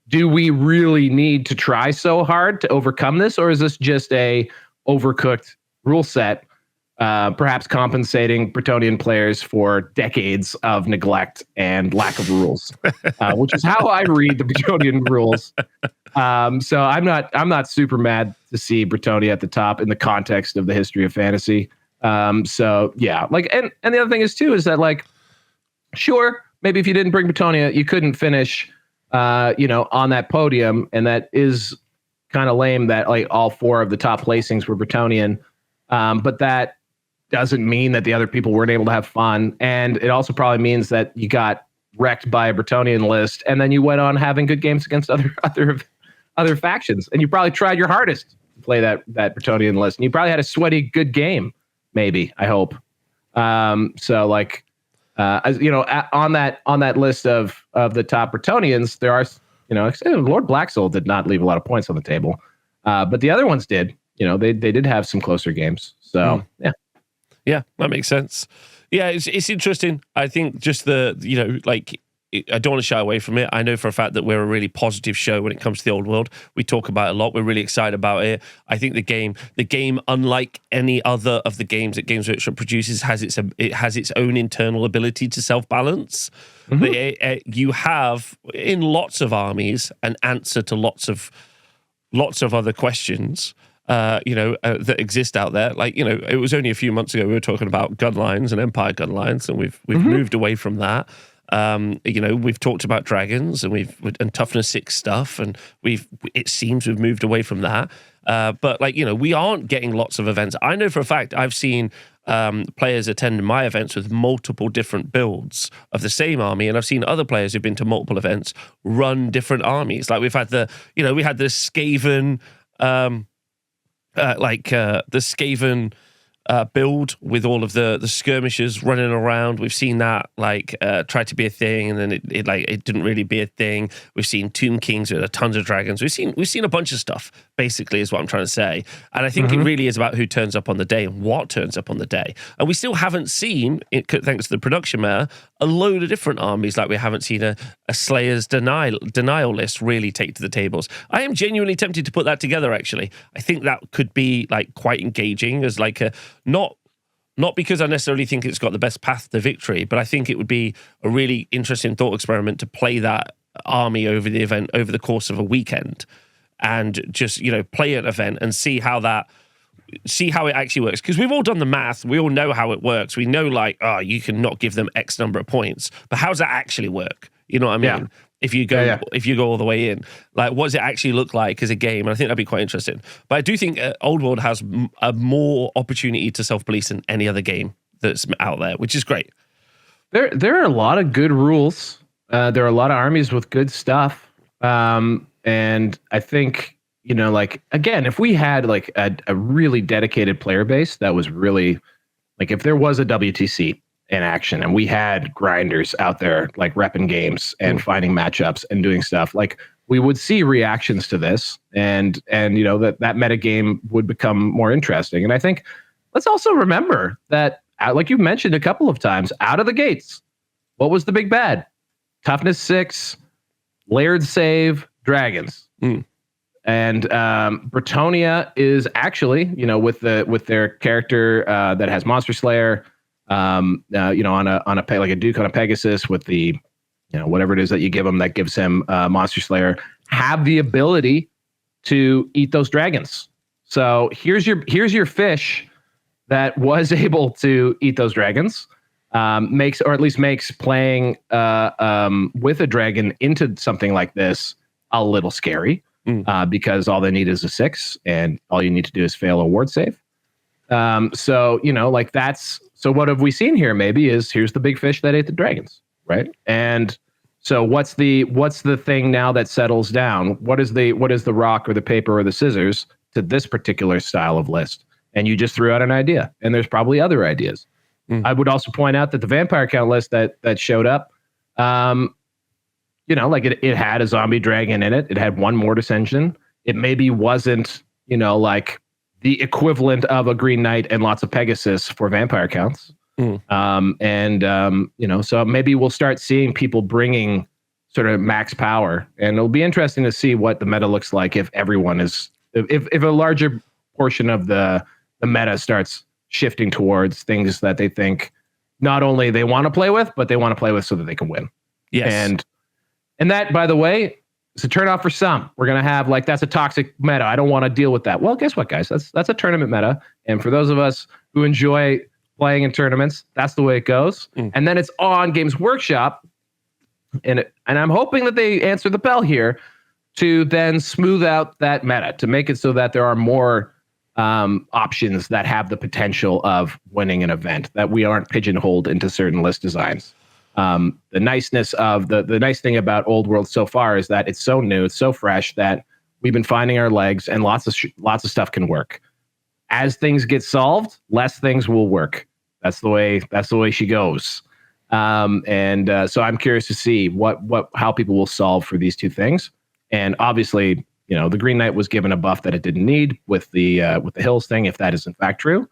do we really need to try so hard to overcome this, or is this just a overcooked rule set, perhaps compensating Bretonnian players for decades of neglect and lack of rules, which is how I read the Bretonnian rules. So I'm not super mad to see Bretonnia at the top in the context of the history of fantasy. So yeah, and the other thing is too is that like, sure, maybe if you didn't bring Bretonnia, you couldn't finish, on that podium, and that is kind of lame that like all 4 of the top placings were Bretonnian, but that doesn't mean that the other people weren't able to have fun, and it also probably means that you got wrecked by a Bretonnian list, and then you went on having good games against other factions, and you probably tried your hardest to play that Bretonnian list, and you probably had a sweaty good game, maybe, I hope. So like, on that list of the top Bretonnians, there are, Lord Blacksoul did not leave a lot of points on the table, but the other ones did. They did have some closer games. So yeah, that makes sense. Yeah, it's interesting. I think just I don't want to shy away from it. I know for a fact that we're a really positive show when it comes to the old world. We talk about it a lot. We're really excited about it. I think the game, unlike any other of the games that Games Workshop produces, has its own internal ability to self-balance. Mm-hmm. You have in lots of armies an answer to lots of other questions. That exist out there. It was only a few months ago we were talking about gun lines and Empire gun lines, and we've moved away from that. We've talked about dragons and toughness 6 stuff, and it seems we've moved away from that. But we aren't getting lots of events. I know for a fact I've seen players attend my events with multiple different builds of the same army, and I've seen other players who've been to multiple events run different armies. Like we've had the Skaven. The Skaven build with all of the skirmishers running around. We've seen that try to be a thing, and then it didn't really be a thing. We've seen Tomb Kings with tons of dragons. We've seen a bunch of stuff, basically, is what I'm trying to say. And I think it really is about who turns up on the day and what turns up on the day. And we still haven't seen, thanks to the production meta, a load of different armies. Like we haven't seen a Slayer's denial list really take to the tables. I am genuinely tempted to put that together, actually. I think that could be quite engaging as not because I necessarily think it's got the best path to victory, but I think it would be a really interesting thought experiment to play that army over the event over the course of a weekend, and just play an event and see how it actually works. Because we've all done the math, we all know how it works. We know you can not give them X number of points, but how does that actually work? You know what I mean? Yeah. If you go all the way in, what does it actually look like as a game? And I think that'd be quite interesting. But I do think Old World has a more opportunity to self-police than any other game that's out there, which is great. There are a lot of good rules. There are a lot of armies with good stuff. And I think, again, if we had a really dedicated player base that was really if there was a WTC in action and we had grinders out there repping games and finding matchups and doing stuff, we would see reactions to this, and that meta game would become more interesting. And I think let's also remember that, like you've mentioned a couple of times, out of the gates, what was the big bad? Toughness 6, layered save, dragons. And Bretonnia is actually, with their character that has Monster Slayer, on a Duke on a Pegasus with the, whatever it is that you give him that gives him Monster Slayer, have the ability to eat those dragons. So here's your fish that was able to eat those dragons. Makes playing with a dragon into something like this a little scary, because all they need is a 6, and all you need to do is fail a ward save. So what have we seen here? Maybe here's the big fish that ate the dragons, right? And So what's the thing now that settles down? What is the rock or the paper or the scissors to this particular style of list? And you just threw out an idea, and there's probably other ideas. I would also point out that the vampire count list that showed up, like it had a zombie dragon in it. It had one mortis engine. It maybe wasn't, like the equivalent of a Green Knight and lots of Pegasus for vampire counts. So maybe we'll start seeing people bringing sort of max power, and it'll be interesting to see what the meta looks like if everyone is, if a larger portion of the meta starts shifting towards things that they think not only they want to play with, but they want to play with so that they can win. Yes. And that, by the way, is a turnoff for some. We're going to have that's a toxic meta. I don't want to deal with that. Well, guess what, guys? That's a tournament meta. And for those of us who enjoy playing in tournaments, that's the way it goes. And then it's on Games Workshop. And I'm hoping that they answer the bell here to then smooth out that meta, to make it so that there are more options that have the potential of winning an event, that we aren't pigeonholed into certain list designs. The niceness of the nice thing about Old World so far is that it's so new, it's so fresh that we've been finding our legs, and lots of stuff can work. As things get solved, less things will work. That's the way she goes. So I'm curious to see how people will solve for these two things. And obviously, the Green Knight was given a buff that it didn't need with the Hills thing, if that is in fact true.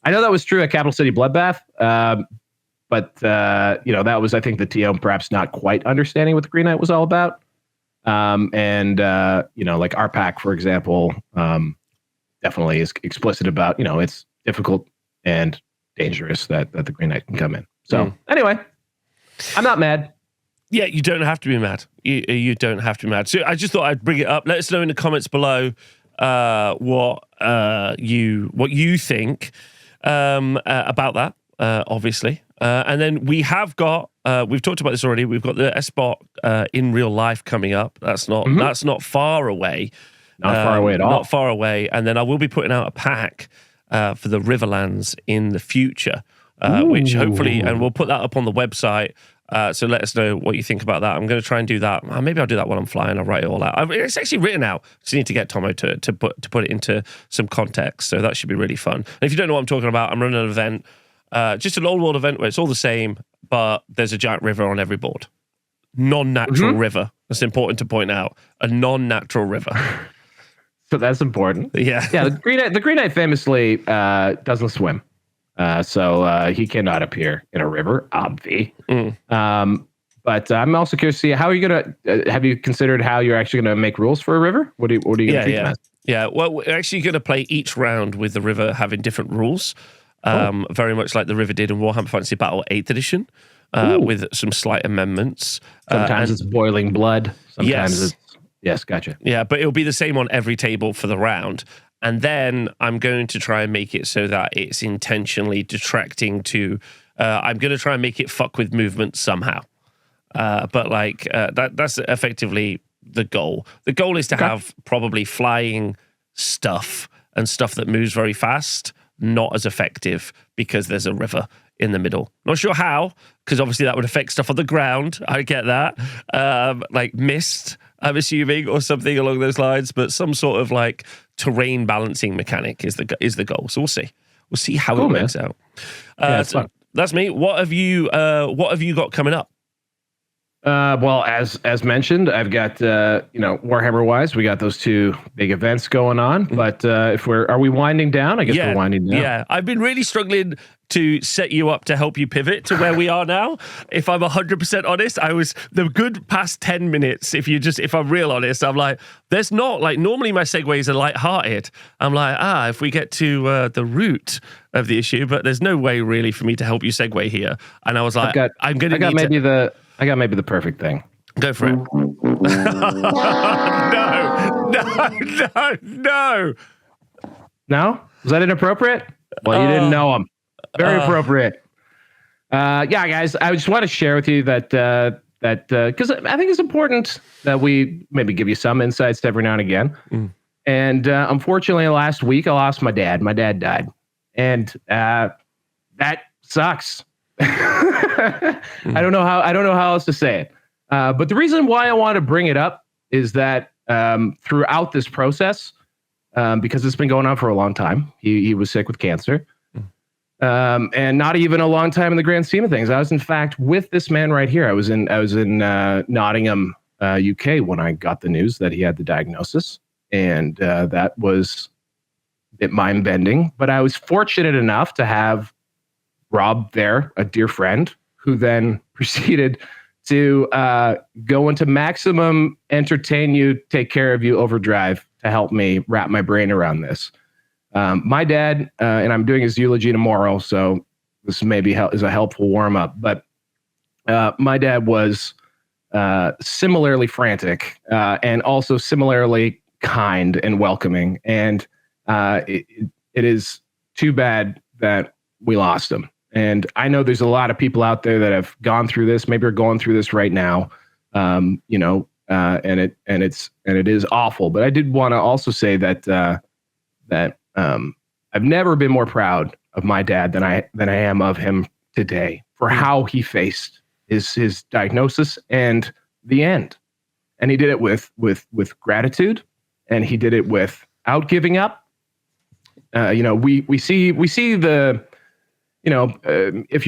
I know that was true at Capital City Bloodbath, but that was, I think, the TO perhaps not quite understanding what the Green Knight was all about. Like RPAC, for example, definitely is explicit about, it's difficult and dangerous that the Green Knight can come in. So anyway, I'm not mad. Yeah, you don't have to be mad. You don't have to be mad. So I just thought I'd bring it up. Let us know in the comments below what you think about that, obviously. And then we have got, we've talked about this already, we've got the SBOT in real life coming up. That's not far away. Not far away at all. Not far away. And then I will be putting out a pack for the Riverlands in the future, which hopefully, and we'll put that up on the website. So let us know what you think about that. I'm going to try and do that. Maybe I'll do that while I'm flying. I'll write it all out. It's actually written out. Just need to get Tomo to put it into some context. So that should be really fun. And if you don't know what I'm talking about, I'm running an event, just an Old World event where it's all the same, but there's a giant river on every board. Non-natural river. That's important to point out. A non-natural river. So that's important. Yeah. Yeah. The Green Knight famously doesn't swim. So he cannot appear in a river, obvi. But I'm also curious to see how are you gonna have you considered how you're actually gonna make rules for a river? What are you gonna treat them as? Yeah. Well, we're actually gonna play each round with the river having different rules, very much like the river did in Warhammer Fantasy Battle 8th edition, with some slight amendments. Sometimes it's boiling blood. Sometimes it's gotcha. Yeah, but it'll be the same on every table for the round. And then I'm going to try and make it so that it's intentionally detracting to. I'm going to try and make it fuck with movement somehow. But that's effectively the goal. The goal is to have probably flying stuff and stuff that moves very fast, not as effective because there's a river in the middle. Not sure how, because obviously that would affect stuff on the ground. I get that. Like mist, I'm assuming, or something along those lines, but some sort of like terrain balancing mechanic is the goal. So we'll see. We'll see how it works out. So that's me. What have you got coming up? Well, as mentioned, I've got Warhammer wise, we got those two big events going on. But are we winding down? I guess we're winding down. Yeah, I've been really struggling to set you up to help you pivot to where we are now. If I'm 100% honest, I was the good past 10 minutes. If I'm real honest, I'm like, there's not like normally my segues are lighthearted. I'm like, if we get to the root of the issue, but there's no way really for me to help you segue here. And I was like, I got maybe the perfect thing. Go for it. No. No? Was that inappropriate? Well, you didn't know him. Very appropriate. Guys, I just want to share with you that because I think it's important that we maybe give you some insights every now and again. And unfortunately, last week I lost my dad. My dad died, and that sucks. I don't know how else to say it. But the reason why I want to bring it up is that throughout this process, because it's been going on for a long time, he was sick with cancer. And not even a long time in the grand scheme of things. I was, in fact, with this man right here. I was in Nottingham, UK, when I got the news that he had the diagnosis, and that was a bit mind-bending. But I was fortunate enough to have Rob there, a dear friend, who then proceeded to go into maximum entertain you, take care of you overdrive to help me wrap my brain around this. My dad, and I'm doing his eulogy tomorrow, so this maybe is a helpful warm-up, but my dad was similarly frantic and also similarly kind and welcoming, and it is too bad that we lost him. And I know there's a lot of people out there that have gone through this, maybe are going through this right now, and it is awful. But I did want to also say that I've never been more proud of my dad than I am of him today for how he faced his diagnosis and the end. And he did it with gratitude, and he did it without giving up. We see the, if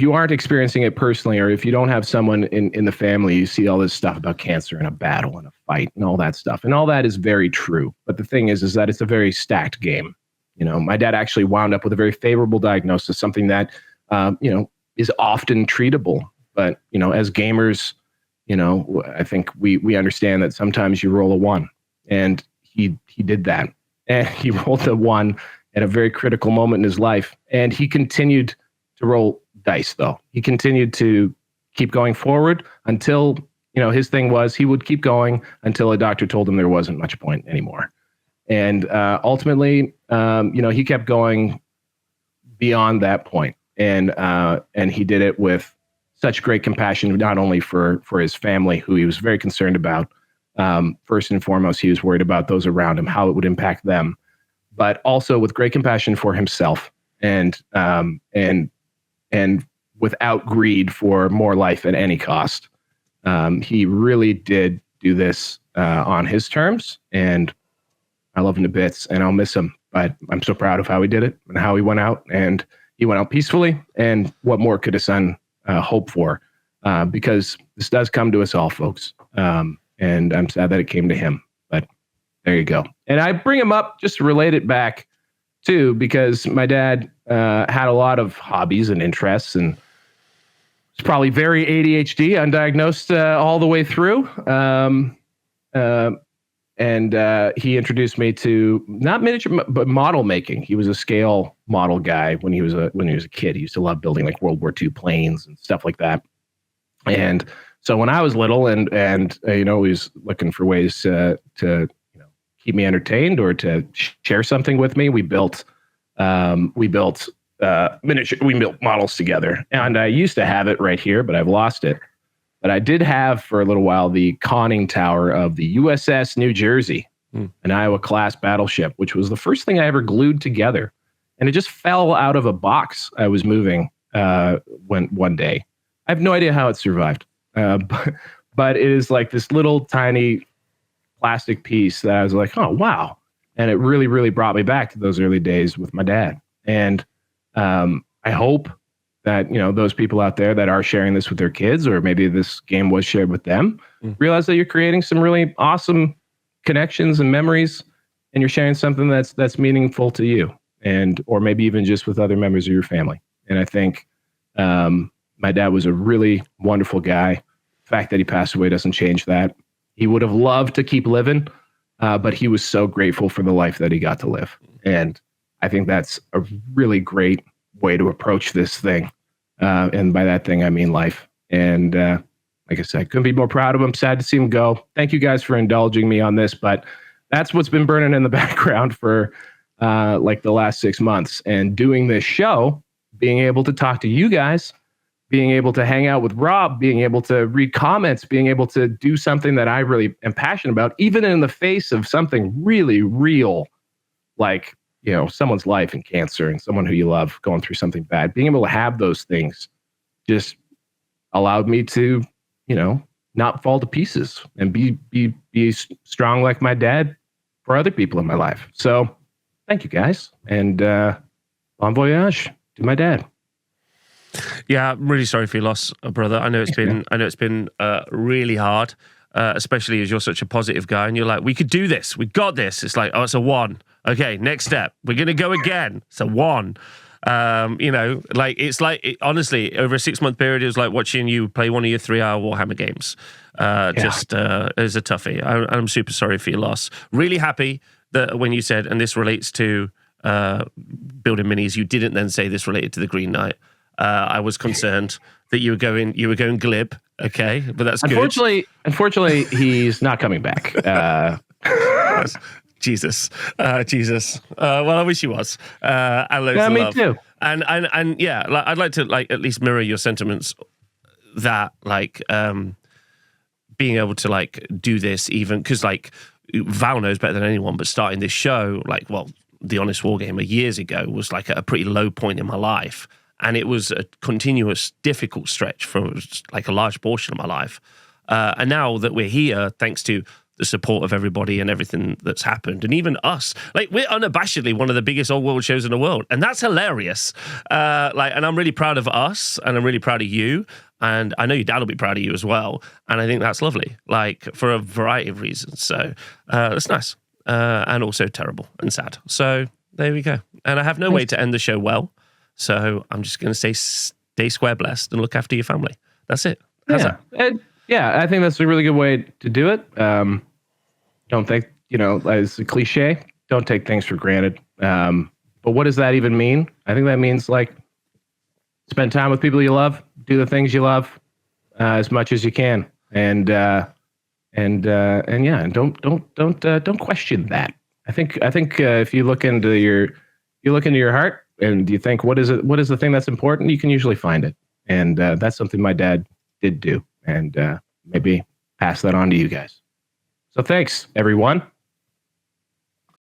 you aren't experiencing it personally, or if you don't have someone in the family, you see all this stuff about cancer and a battle and a fight and all that stuff. And all that is very true. But the thing is that it's a very stacked game. My dad actually wound up with a very favorable diagnosis, something that, is often treatable. But, as gamers, I think we understand that sometimes you roll a 1, and he did that. And he rolled a 1 at a very critical moment in his life. And he continued to roll dice, though. He continued to keep going forward until, his thing was he would keep going until a doctor told him there wasn't much point anymore. And ultimately, he kept going beyond that point. And he did it with such great compassion, not only for his family, who he was very concerned about. First and foremost, he was worried about those around him, how it would impact them, but also with great compassion for himself, and without greed for more life at any cost. He really did do this on his terms, and I love him to bits, and I'll miss him. But I'm so proud of how he did it and how he went out, and he went out peacefully. And what more could a son hope for? Because this does come to us all, folks. And I'm sad that it came to him. But there you go. And I bring him up just to relate it back too, because my dad had a lot of hobbies and interests, and was probably very ADHD, undiagnosed all the way through. And he introduced me to not miniature, but model making. He was a scale model guy when he was a kid. He used to love building like World War II planes and stuff like that. And so when I was little, and he was looking for ways to keep me entertained or to share something with me, we built models together. And I used to have it right here, but I've lost it. But I did have for a little while the conning tower of the USS New Jersey, an Iowa-class battleship, which was the first thing I ever glued together. And it just fell out of a box I was moving one day. I have no idea how it survived, but it is like this little tiny plastic piece that I was like, oh, wow. And it really, really brought me back to those early days with my dad. And I hope that, those people out there that are sharing this with their kids, or maybe this game was shared with them, realize that you're creating some really awesome connections and memories, and you're sharing something that's meaningful to you, and or maybe even just with other members of your family. And I think my dad was a really wonderful guy. The fact that he passed away doesn't change that. He would have loved to keep living, but he was so grateful for the life that he got to live. And I think that's a really great way to approach this thing. And by that thing, I mean life. And like I said, couldn't be more proud of him. Sad to see him go. Thank you guys for indulging me on this, but that's what's been burning in the background for like the last 6 months. And doing this show, being able to talk to you guys, being able to hang out with Rob, being able to read comments, being able to do something that I really am passionate about, even in the face of something really real, like, someone's life and cancer and someone who you love going through something bad. Being able to have those things just allowed me to, not fall to pieces and be strong like my dad for other people in my life. So thank you guys, and bon voyage to my dad. Yeah, I'm really sorry for your loss, brother. I know it's been really hard, especially as you're such a positive guy, and you're like, we could do this, we got this. It's like, oh, it's a 1. Okay, next step, we're gonna go again. It's a 1. Honestly, over a 6-month period, it was like watching you play one of your 3-hour Warhammer games. Just as a toughie. I'm super sorry for your loss. Really happy that when you said, and this relates to building minis, you didn't then say this related to the Green Knight. I was concerned that you were going glib. Okay, but that's good. Unfortunately, he's not coming back. Jesus. Well, I wish he was. And loads of me love. Too. And yeah, I'd like to at least mirror your sentiments that being able to do this, even because Val knows better than anyone, but starting this show, the Honest Wargamer years ago was at a pretty low point in my life. And it was a continuous, difficult stretch for a large portion of my life. And now that we're here, thanks to the support of everybody and everything that's happened, and even us, we're unabashedly one of the biggest old world shows in the world, and that's hilarious. And I'm really proud of us, and I'm really proud of you, and I know your dad will be proud of you as well. And I think that's lovely, for a variety of reasons. So that's nice, and also terrible and sad. So there we go. And I have no way to end the show well. So I'm just going to say stay square blessed and look after your family. That's it. How's that? I think that's a really good way to do it. Don't think, as a cliche, don't take things for granted. But what does that even mean? I think that means spend time with people you love, do the things you love as much as you can. And don't question that. I think if you look into your heart, and you think, what is the thing that's important? You can usually find it. And that's something my dad did do. And maybe pass that on to you guys. So thanks, everyone.